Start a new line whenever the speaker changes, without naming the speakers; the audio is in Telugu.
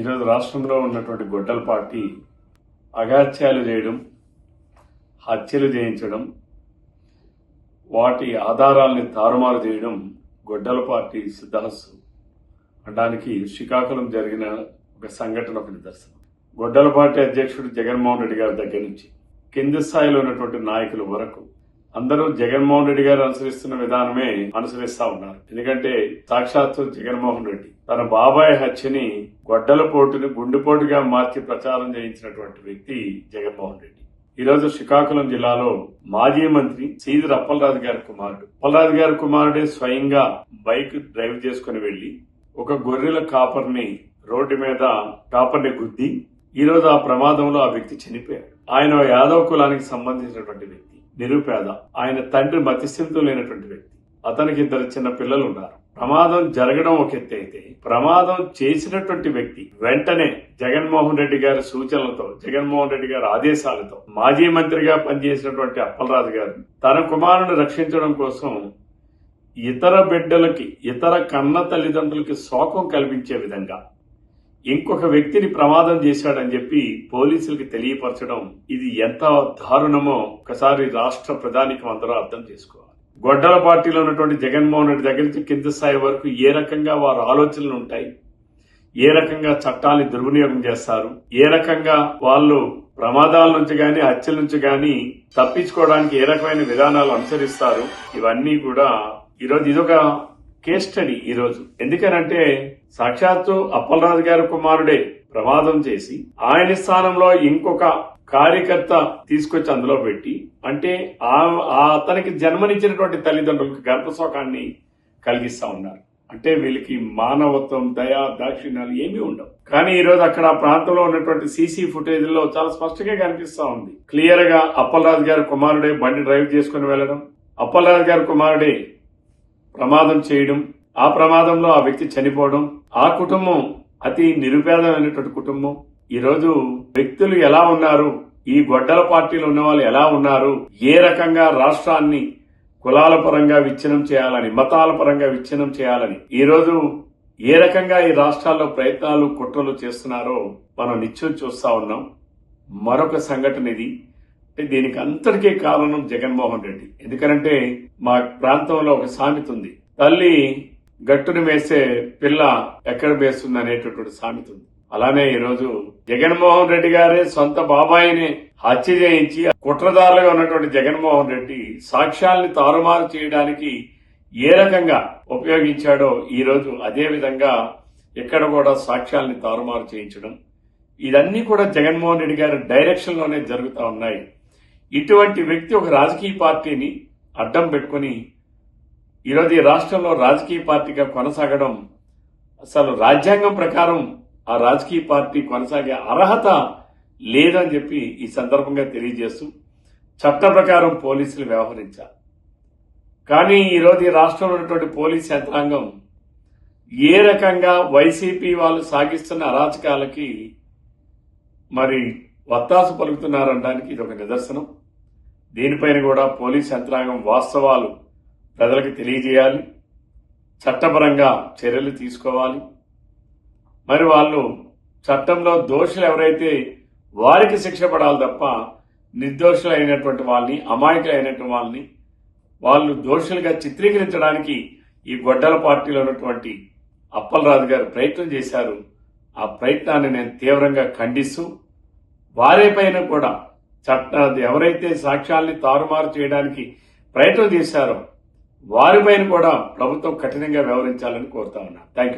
ఈరోజు రాష్ట్రంలో ఉన్నటువంటి గొడ్డల పార్టీ అఘాత్యాలు చేయడం, హత్యలు చేయించడం, వాటి ఆధారాల్ని తారుమారు చేయడం గొడ్డల పార్టీ సిద్ధాంతం అనడానికి శ్రీకాకుళం జరిగిన ఒక సంఘటన ఒక నిదర్శనం. గొడ్డల పార్టీ అధ్యక్షుడు జగన్మోహన్ రెడ్డి గారి దగ్గర నుంచి కింది స్థాయిలో ఉన్నటువంటి నాయకుల వరకు అందరూ జగన్మోహన్ రెడ్డి గారు అనుసరిస్తున్న విధానమే అనుసరిస్తా ఉన్నారు. ఎందుకంటే సాక్షాత్తు జగన్మోహన్ రెడ్డి తన బాబాయ్ హత్యని గొడ్డల పోటుని గుండెపోటుగా మార్చి ప్రచారం చేయించినటువంటి వ్యక్తి జగన్మోహన్ రెడ్డి. ఈ రోజు శ్రీకాకుళం జిల్లాలో మాజీ మంత్రి సీదిరి అప్పలరాజు గారి కుమారుడు అప్పలరాజు గారి కుమారుడే స్వయంగా బైక్ డ్రైవ్ చేసుకుని వెళ్లి ఒక గొర్రెల కాపర్ని రోడ్డు మీద కాపర్ని గుద్ది ఈ రోజు ఆ ప్రమాదంలో ఆ వ్యక్తి చనిపోయాడు. ఆయన యాదవ్ కులానికి సంబంధించినటువంటి వ్యక్తి, నిరుపేద. ఆయన తండ్రి మతిస్థిమితం లేనటువంటి వ్యక్తి. అతనికి 2 చిన్న పిల్లలు ఉన్నారు. ప్రమాదం జరగడం ఒక ఎత్తి అయితే, ప్రమాదం చేసినటువంటి వ్యక్తి వెంటనే జగన్మోహన్ రెడ్డి గారి సూచనలతో, జగన్మోహన్ రెడ్డి గారి ఆదేశాలతో మాజీ మంత్రిగా పనిచేసినటువంటి అప్పలరాజు గారు తన కుమారుని రక్షించడం కోసం ఇతర బిడ్డలకి, ఇతర కన్న తల్లిదండ్రులకి శోకం కల్పించే విధంగా ఇంకొక వ్యక్తిని ప్రమాదం చేశాడని చెప్పి పోలీసులకి తెలియపరచడం, ఇది ఎంత దారుణమో ఒకసారి రాష్ట్ర ప్రధానికం అందరూ అర్థం చేసుకోవాలి. గొడ్డల పార్టీలో ఉన్నటువంటి జగన్మోహన్ రెడ్డి దగ్గర నుంచి కింది స్థాయి వరకు ఏ రకంగా వారి ఆలోచనలు ఉంటాయి, ఏ రకంగా చట్టాన్ని దుర్వినియోగం చేస్తారు, ఏ రకంగా వాళ్ళు ప్రమాదాల నుంచి గాని హత్యల నుంచి గాని తప్పించుకోవడానికి ఏ రకమైన విధానాలు అనుసరిస్తారు, ఇవన్నీ కూడా ఈరోజు ఇదొక కేస్ స్టడీ. ఈరోజు ఎందుకనంటే సాక్షాత్తు అప్పలరాజు గారి కుమారుడే ప్రమాదం చేసి ఆయన స్థానంలో ఇంకొక కార్యకర్త తీసుకొచ్చి అందులో పెట్టి, అంటే అతనికి జన్మనిచ్చినటువంటి తల్లిదండ్రులకు గర్భశోకాన్ని కలిగిస్తా ఉన్నారు. అంటే వీళ్ళకి మానవత్వం, దయా, దాక్షిణ్యాలు ఏమీ ఉండవు. కానీ ఈ రోజు అక్కడ ఆ ప్రాంతంలో ఉన్నటువంటి సీసీ ఫుటేజ్ లో చాలా స్పష్టంగా కనిపిస్తా ఉంది. క్లియర్ గా అప్పలరాజు గారి కుమారుడే బండి డ్రైవ్ చేసుకుని వెళ్లడం, అప్పలరాజు గారి కుమారుడే ప్రమాదం చేయడం, ఆ ప్రమాదంలో ఆ వ్యక్తి చనిపోవడం, ఆ కుటుంబం అతి నిరుపేదమైనటువంటి కుటుంబం. ఈ రోజు వ్యక్తులు ఎలా ఉన్నారు, ఈ గొడ్డల పార్టీలో ఉన్న వాళ్ళు ఎలా ఉన్నారు, ఏ రకంగా రాష్ట్రాన్ని కులాల పరంగా విచ్ఛిన్నం చేయాలని, మతాల పరంగా విచ్ఛిన్నం చేయాలని ఈ రోజు ఏ రకంగా ఈ రాష్ట్రాల్లో ప్రయత్నాలు, కుట్రలు చేస్తున్నారో మనం నిత్యం చూస్తా ఉన్నాం. మరొక సంఘటన ఇది. దీనికి అంతటికీ కారణం జగన్మోహన్ రెడ్డి. ఎందుకంటే మా ప్రాంతంలో ఒక సామెత ఉంది, తల్లి గట్టును వేసే పిల్ల ఎక్కడ వేస్తుంది అనేటటువంటి సామెత ఉంది. అలానే ఈరోజు జగన్మోహన్ రెడ్డి గారే సొంత బాబాయిని హత్య చేయించి కుట్రదారులుగా ఉన్నటువంటి జగన్మోహన్ రెడ్డి సాక్ష్యాల్ని తారుమారు చేయడానికి ఏ రకంగా ఉపయోగించాడో ఈ రోజు అదే విధంగా ఇక్కడ కూడా సాక్ష్యాల్ని తారుమారు చేయించడం, ఇదన్నీ కూడా జగన్మోహన్ రెడ్డి గారి డైరెక్షన్ లోనే జరుగుతా ఉన్నాయి. ఇటువంటి వ్యక్తి ఒక రాజకీయ పార్టీని అడ్డం పెట్టుకుని ఈరోజు ఈ రాష్ట్రంలో రాజకీయ పార్టీగా కొనసాగడం, అసలు రాజ్యాంగం ప్రకారం ఆ రాజకీయ పార్టీ కొనసాగే అర్హత లేదని చెప్పి ఈ సందర్భంగా తెలియజేస్తూ చట్ట ప్రకారం పోలీసులు వ్యవహరించారు. కానీ ఈరోజు ఈ రాష్ట్రంలో ఉన్నటువంటి పోలీస్ యంత్రాంగం ఏ రకంగా వైసీపీ వాళ్ళు సాగిస్తున్న అరాచకాలకి మరి వత్తాసు పలుకుతున్నారనడానికి ఇది ఒక నిదర్శనం. దీనిపైన కూడా పోలీస్ యంత్రాంగం వాస్తవాలు ప్రజలకు తెలియజేయాలి, చట్టపరంగా చర్యలు తీసుకోవాలి. మరి వాళ్ళు చట్టంలో దోషులు ఎవరైతే వారికి శిక్ష పడాలి తప్ప నిర్దోషులైనటువంటి వాళ్ళని, అమాయకులైనటువంటి వాళ్ళని వాళ్ళు దోషులుగా చిత్రీకరించడానికి ఈ గొడ్డల పార్టీలో ఉన్నటువంటి అప్పలరాజు గారు ప్రయత్నం చేశారు. ఆ ప్రయత్నాన్ని నేను తీవ్రంగా ఖండిస్తూ వారిపైన కూడా ఎవరైతే సాక్ష్యాల్ని తారుమారు చేయడానికి ప్రయత్నం చేశారో వారిపైన కూడా ప్రభుత్వం కఠినంగా వ్యవహరించాలని కోరుతా ఉన్నా. Thank you.